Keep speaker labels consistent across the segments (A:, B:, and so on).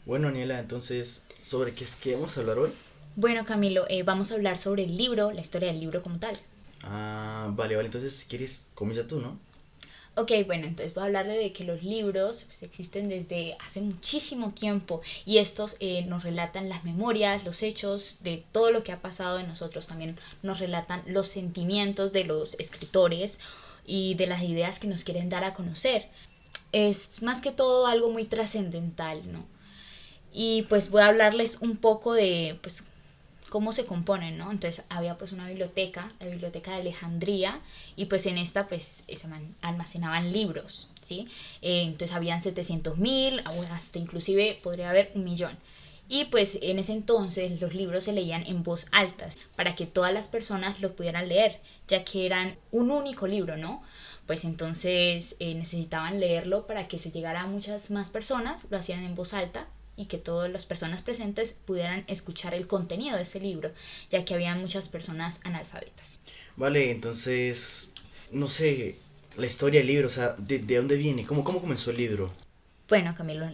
A: Bueno, Aniela, entonces, ¿sobre qué es que vamos a hablar hoy?
B: Bueno, Camilo, vamos a hablar sobre el libro, la historia del libro como tal.
A: Vale, vale, entonces si quieres, comienza tú, ¿no?
B: Ok, bueno, entonces voy a hablarle de que los libros pues, existen desde hace muchísimo tiempo y estos nos relatan las memorias, los hechos de todo lo que ha pasado en nosotros. También nos relatan los sentimientos de los escritores y de las ideas que nos quieren dar a conocer. Es más que todo algo muy trascendental, ¿no? Y pues voy a hablarles un poco de pues cómo se componen, ¿no? Entonces había pues una biblioteca, la biblioteca de Alejandría, y pues en esta pues se almacenaban libros, ¿sí? Entonces habían 700.000, hasta inclusive podría haber 1.000.000. Y pues en ese entonces los libros se leían en voz alta para que todas las personas lo pudieran leer, ya que eran un único libro, ¿no? Pues entonces necesitaban leerlo para que se llegara a muchas más personas, lo hacían en voz alta y que todas las personas presentes pudieran escuchar el contenido de ese libro, ya que había muchas personas analfabetas.
A: Vale, entonces, no sé, la historia del libro, o sea, ¿de dónde viene? ¿Cómo comenzó el libro?
B: Bueno, Camilo,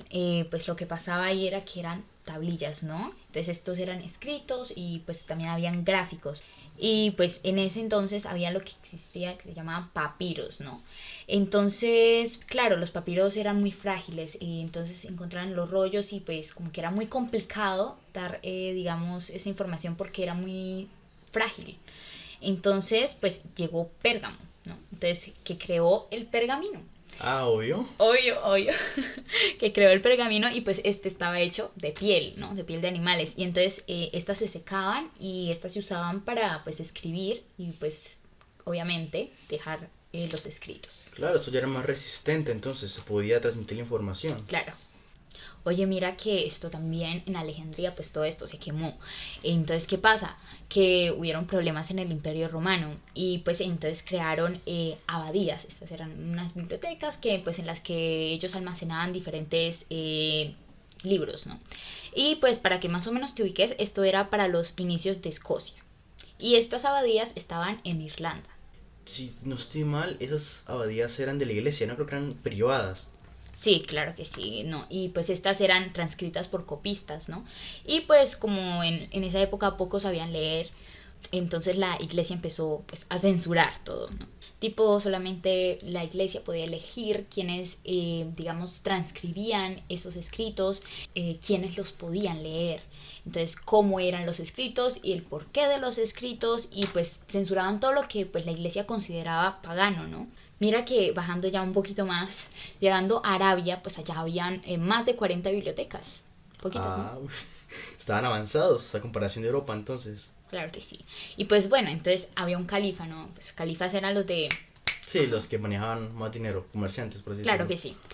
B: pues lo que pasaba ahí era que eran tablillas, ¿no? Entonces estos eran escritos y pues también habían gráficos. Y pues en ese entonces había lo que existía que se llamaban papiros, ¿no? Entonces, claro, los papiros eran muy frágiles y entonces encontraban los rollos y pues como que era muy complicado dar, digamos, esa información porque era muy frágil. Entonces, pues llegó Pérgamo, ¿no? Entonces, que creó el pergamino.
A: Obvio.
B: Obvio, obvio. Que creó el pergamino y pues este estaba hecho de piel, ¿no? De piel de animales. Y entonces estas se secaban y estas se usaban para pues escribir y pues obviamente dejar los escritos.
A: Claro, esto ya era más resistente, entonces se podía transmitir la información.
B: Claro. Oye, mira que esto también en Alejandría, pues todo esto se quemó. Entonces, ¿qué pasa? Que hubieron problemas en el Imperio Romano y pues entonces crearon abadías. Estas eran unas bibliotecas que pues en las que ellos almacenaban diferentes libros, ¿no? Y pues para que más o menos te ubiques, esto era para los inicios de Escocia. Y estas abadías estaban en Irlanda.
A: Si no estoy mal, esas abadías eran de la iglesia, no creo que eran privadas.
B: Sí, claro que sí, ¿no? Y pues estas eran transcritas por copistas, ¿no? Y pues como en esa época pocos sabían leer, entonces la iglesia empezó pues a censurar todo, ¿no? Tipo, solamente la iglesia podía elegir quienes, digamos, transcribían esos escritos, quienes los podían leer. Entonces, cómo eran los escritos y el porqué de los escritos y pues censuraban todo lo que pues la iglesia consideraba pagano, ¿no? Mira que bajando ya un poquito más, llegando a Arabia, pues allá habían más de 40 bibliotecas. Poquitas, ¿no?
A: Ah, estaban avanzados a comparación de Europa, entonces.
B: Claro que sí. Y pues bueno, entonces había un califa, ¿no? Pues califas eran los de...
A: Sí, los que manejaban más dinero, comerciantes, por así
B: Claro
A: decirlo.
B: que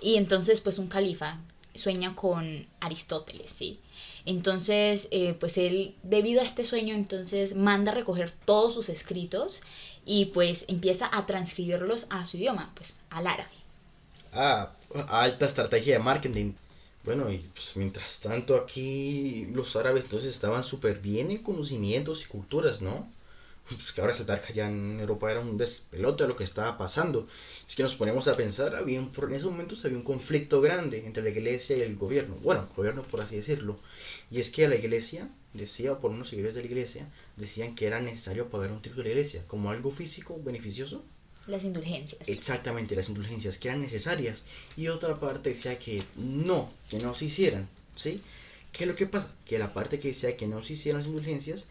B: sí. Y entonces pues un califa sueña con Aristóteles, ¿sí? Entonces, pues él, debido a este sueño, entonces manda a recoger todos sus escritos y pues empieza a transcribirlos a su idioma, pues al árabe.
A: Ah, alta estrategia de marketing. Bueno, y pues, mientras tanto aquí los árabes entonces estaban súper bien en conocimientos y culturas, ¿no? Pues que ahora saltar que allá en Europa era un despelote de lo que estaba pasando. Es que nos ponemos a pensar, en esos momentos había un conflicto grande entre la iglesia y el gobierno. Bueno, gobierno por así decirlo. Y es que la iglesia decía, por unos seguidores de la iglesia, decían que era necesario pagar un tributo de la iglesia como algo físico beneficioso.
B: Las indulgencias.
A: Exactamente, las indulgencias que eran necesarias. Y otra parte decía que no se hicieran, ¿sí? ¿Qué es lo que pasa? Que la parte que decía que no se hicieran las indulgencias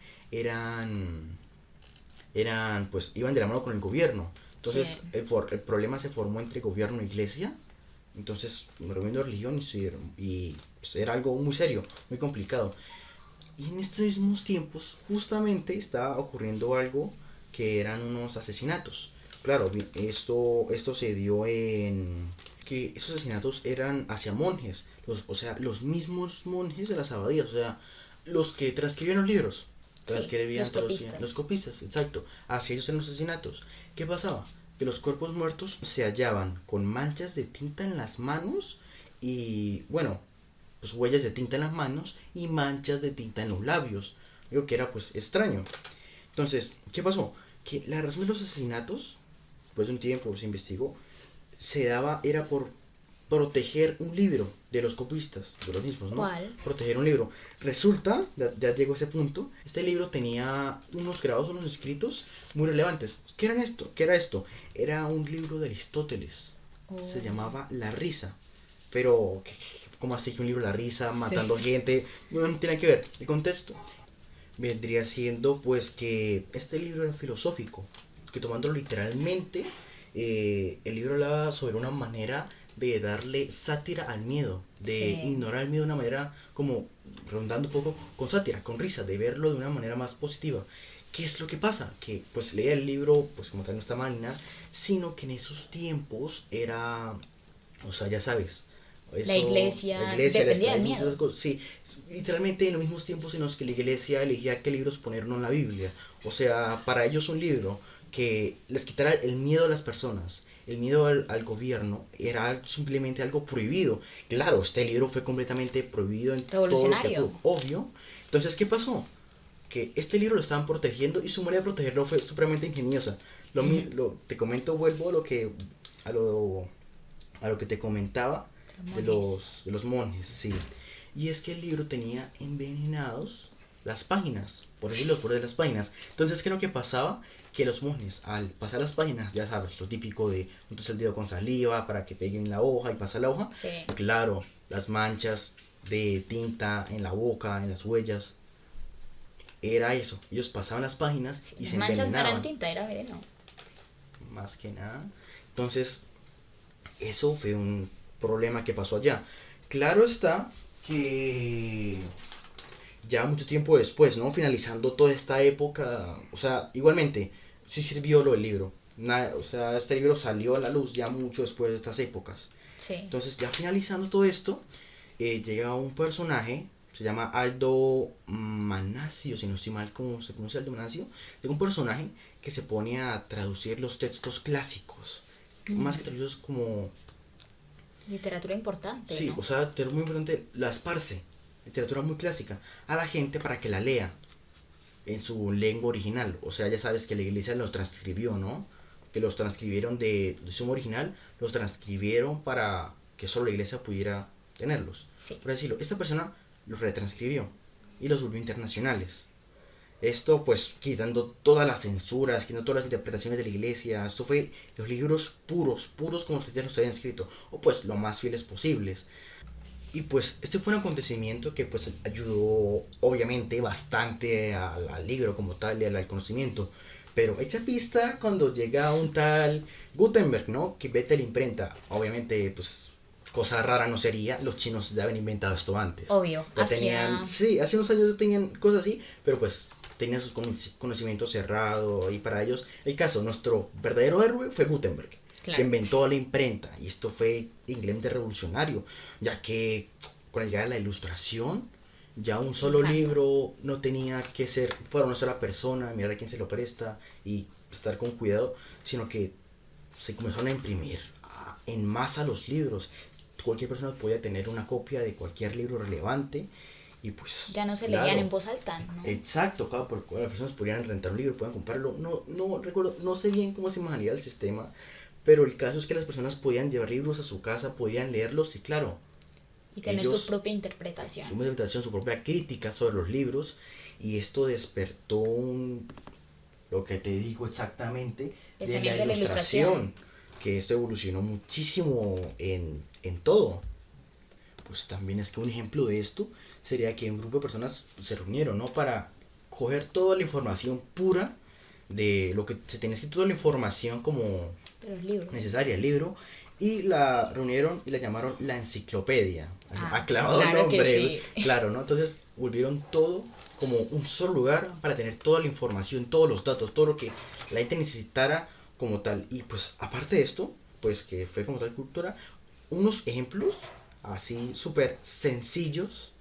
A: pues iban de la mano con el gobierno.
B: Sí.
A: Entonces el problema se formó entre gobierno e iglesia. Entonces, reuniendo religión y pues, era algo muy serio, muy complicado. Y en estos mismos tiempos, justamente estaba ocurriendo algo que eran unos asesinatos. Claro, esto se dio en que esos asesinatos eran hacia monjes, o sea, los mismos monjes de las abadías, o sea, los que transcribían los libros,
B: Sí,
A: transcribían,
B: los
A: traducían,
B: copistas.
A: los copistas, exacto, hacia ellos eran los asesinatos. ¿Qué pasaba? Que los cuerpos muertos se hallaban con manchas de tinta en las manos y, bueno, pues huellas de tinta en las manos y manchas de tinta en los labios. Algo que era pues extraño. Entonces, ¿qué pasó? Que la razón de los asesinatos, después de un tiempo se investigó, se daba, era por proteger un libro de los copistas, de los mismos, ¿no?
B: ¿Cuál?
A: Proteger un libro. Resulta, ya llegó a ese punto, este libro tenía unos grabados, unos escritos muy relevantes. ¿Qué eran esto? ¿Qué era esto? Era un libro de Aristóteles. Se
B: Oh.
A: llamaba La Risa. Pero, ¿cómo así que un libro de La Risa, matando gente? No, no tiene que ver. El contexto vendría siendo pues que este libro era filosófico, que tomándolo literalmente, el libro hablaba sobre una manera de darle sátira al miedo, de
B: Sí.
A: ignorar el miedo de una manera como rondando un poco con sátira, con risa, de verlo de una manera más positiva. ¿Qué es lo que pasa? Que pues leía el libro, pues como tal no está mal ni nada, sino que en esos tiempos era, o sea, ya sabes,
B: La
A: eso, la
B: iglesia
A: iglesia, el
B: dependía del
A: esclavismo, todas
B: miedo.
A: esas cosas, sí, literalmente en los mismos tiempos en los que la iglesia elegía qué libros poner o no en la Biblia. O sea, para ellos un libro que les quitara el miedo a las personas, el miedo al gobierno, era simplemente algo prohibido. Claro, este libro fue completamente prohibido en todo lo que
B: Revolucionario.
A: pudo, obvio. Entonces, ¿qué pasó? Que este libro lo estaban protegiendo y su manera de protegerlo fue supremamente ingeniosa. Te comento, vuelvo a lo, a lo que te comentaba
B: Ramones.
A: de los monjes, sí. Y es que el libro tenía envenenados las páginas, por decirlo, por de las páginas. Entonces, ¿qué es lo que pasaba? Que los monjes, al pasar las páginas, ya sabes, lo típico de untas el dedo con saliva para que peguen la hoja y pasa la hoja,
B: Sí.
A: claro, las manchas de tinta en la boca, en las huellas, era eso. Ellos pasaban las páginas
B: Sí,
A: y
B: las
A: se
B: manchas no eran
A: envenenaban,
B: tinta, era veneno.
A: más que nada. Entonces, eso fue un problema que pasó allá. Claro está que ya mucho tiempo después, ¿no? Finalizando toda esta época, o sea, igualmente, sí sirvió lo del libro. O sea, este libro salió a la luz ya mucho después de estas épocas.
B: Sí.
A: Entonces, ya finalizando todo esto, llega un personaje, se llama Aldo Manasio, si no estoy mal, ¿cómo se pronuncia Aldo Manasio? Llega un personaje que se pone a traducir los textos clásicos, más que traducirlos como
B: Literatura importante,
A: sí,
B: ¿no?
A: o sea, literatura muy importante, la esparce, literatura muy clásica, a la gente para que la lea en su lengua original. O sea, ya sabes que la iglesia los transcribió, ¿no? Que los transcribieron de su original, los transcribieron para que solo la iglesia pudiera tenerlos.
B: Sí.
A: Por decirlo, esta persona los retranscribió y los volvió internacionales. Esto pues quitando todas las censuras, quitando todas las interpretaciones de la iglesia. Esto fue los libros puros, puros como ustedes los habían escrito, o pues lo más fieles posibles. Y pues este fue un acontecimiento que pues ayudó obviamente bastante al libro como tal y al conocimiento. Pero echa pista cuando llega un tal Gutenberg, ¿no? Que vete a la imprenta. Obviamente pues cosa rara no sería, los chinos ya habían inventado esto antes.
B: Obvio.
A: Ya tenían,
B: Hacia.
A: sí, hace unos años ya tenían cosas así, pero pues tenían sus conocimientos cerrados y para ellos el caso, nuestro verdadero héroe fue Gutenberg que
B: Claro.
A: inventó la imprenta y esto fue increíblemente revolucionario, ya que con la llegada de la ilustración, ya un
B: Me
A: solo
B: encanta.
A: libro no tenía que ser para una sola persona, mirar a quién se lo presta y estar con cuidado, sino que se comenzaron a imprimir en masa los libros. Cualquier persona podía tener una copia de cualquier libro relevante y pues
B: Ya no se leían en
A: claro,
B: voz alta, ¿no?
A: exacto, claro, porque las personas podían rentar un libro, podían comprarlo. No recuerdo, no sé bien cómo se manejaría el sistema, pero el caso es que las personas podían llevar libros a su casa, podían leerlos y claro,
B: Y tener su
A: ellos,
B: propia interpretación.
A: su interpretación, su propia crítica sobre los libros y esto despertó lo que te digo exactamente de la
B: Pensamiento de la ilustración.
A: ilustración, que esto evolucionó muchísimo en todo. Pues también es que un ejemplo de esto sería que un grupo de personas se reunieron, ¿no? Para coger toda la información pura de lo que se tenía escrito, toda la información como
B: De los libros.
A: necesaria, el libro, y la reunieron y la llamaron la enciclopedia.
B: Ah,
A: Aclavado el
B: claro que
A: nombre,
B: sí.
A: claro, ¿no? Entonces volvieron todo como un solo lugar para tener toda la información, todos los datos, todo lo que la gente necesitara como tal. Y pues aparte de esto, pues que fue como tal cultura, unos ejemplos así súper sencillos,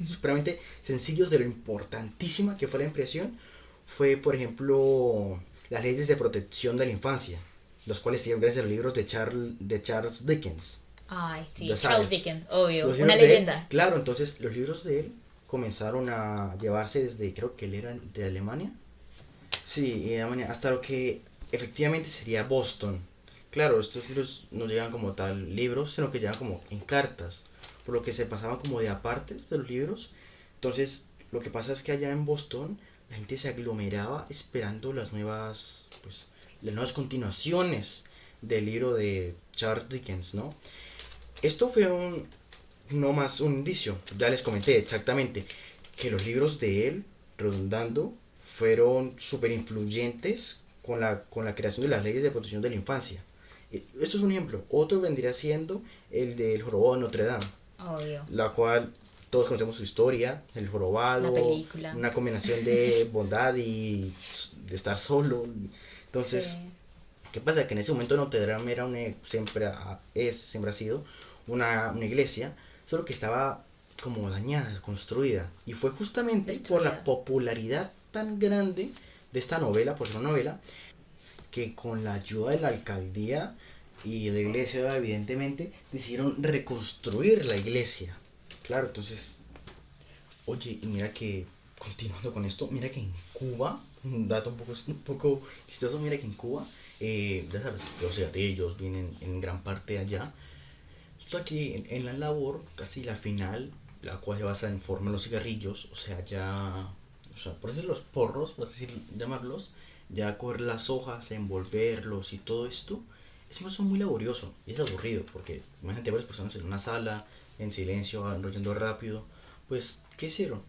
A: supremamente sencillos de lo importantísima que fue la impresión, fue por ejemplo las leyes de protección de la infancia, los cuales se dieron gracias a los libros de Charles Dickens,
B: Ay, sí.
A: ya
B: Charles
A: sabes.
B: Dickens, obvio.
A: Los
B: Una
A: libros de él,
B: leyenda.
A: claro, entonces los libros de él comenzaron a llevarse desde, creo que él era de Alemania, sí, Alemania, hasta lo que efectivamente sería Boston. claro, estos libros no llegan como tal libros, sino que llegan como en cartas, por lo que se pasaban como de apartes de los libros. Entonces, lo que pasa es que allá en Boston la gente se aglomeraba esperando las nuevas continuaciones del libro de Charles Dickens, ¿no? Esto fue no más un indicio, ya les comenté exactamente que los libros de él, redundando, fueron súper influyentes con la creación de las leyes de protección de la infancia. Esto es un ejemplo. Otro vendría siendo el del jorobado de Notre Dame,
B: Obvio.
A: la cual todos conocemos su historia, el
B: La
A: jorobado,
B: película.
A: una combinación de bondad y de estar solo.
B: Sí.
A: Entonces, ¿qué pasa? Que en ese momento Notre Dame era siempre ha sido una iglesia, solo que estaba como dañada, construida. Y fue justamente por la
B: Destruida.
A: popularidad tan grande de esta novela, por ser una novela, que con la ayuda de la alcaldía y la iglesia, evidentemente, decidieron reconstruir la iglesia. Claro, entonces, oye, y mira que, continuando con esto, mira que en Cuba, un dato un poco chistoso, mira que en Cuba, ya sabes, los cigarrillos vienen en gran parte allá. Esto aquí en la labor, casi la final, la cual se basa en formar los cigarrillos, o sea, ya, o sea, por decir los porros, por así llamarlos, ya coger las hojas, envolverlos y todo esto, es un proceso muy laborioso y es aburrido, porque imagínate varias personas en una sala, en silencio, enrollando rápido, pues, ¿qué hicieron?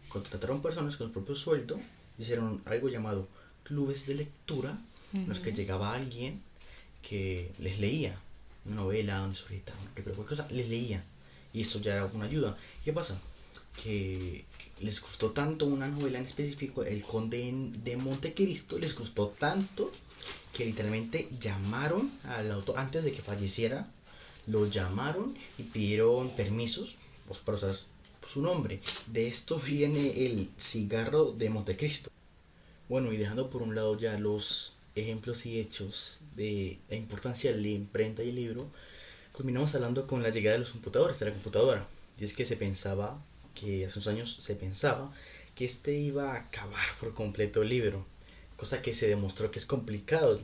A: Contrataron personas con su propio sueldo, hicieron algo llamado clubes de lectura, en los que
B: Ujú.
A: llegaba alguien que les leía una novela, una historieta, cualquier cosa, les leía. Y eso ya era una ayuda. ¿Qué pasa? Que les gustó tanto una novela en específico, El Conde de Montecristo, les gustó tanto que literalmente llamaron al autor, antes de que falleciera, lo llamaron y pidieron permisos para usar su nombre. De esto viene el cigarro de Montecristo. Bueno, y dejando por un lado ya los ejemplos y hechos de la importancia de la imprenta y el libro, culminamos hablando con la llegada de los computadores, de la computadora. Y es que hace unos años se pensaba que este iba a acabar por completo el libro, cosa que se demostró que es complicado,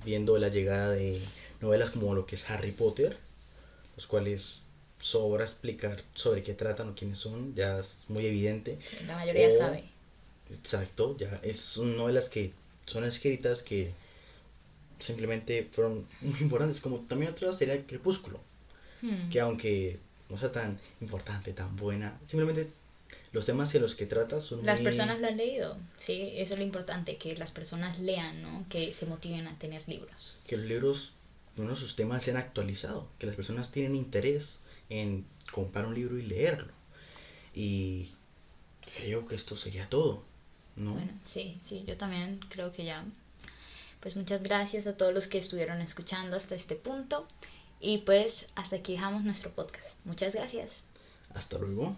A: viendo la llegada de novelas como lo que es Harry Potter, los cuales sobra explicar sobre qué tratan o quiénes son, ya es muy evidente,
B: Sí, la mayoría
A: o
B: sabe.
A: exacto, ya son novelas que son escritas que simplemente fueron muy importantes, como también otra sería el Crepúsculo,
B: Hmm.
A: que aunque no sea tan importante, tan buena, simplemente los temas en los que trata son
B: Las
A: muy...
B: personas lo han leído, sí, eso es lo importante, que las personas lean, ¿no? Que se motiven a tener libros.
A: que los libros, uno de sus temas se han actualizado, que las personas tienen interés en comprar un libro y leerlo. Y creo que esto sería todo, ¿no?
B: Bueno, sí, sí, yo también creo que ya. Pues muchas gracias a todos los que estuvieron escuchando hasta este punto. Y pues hasta aquí dejamos nuestro podcast. Muchas gracias.
A: Hasta luego.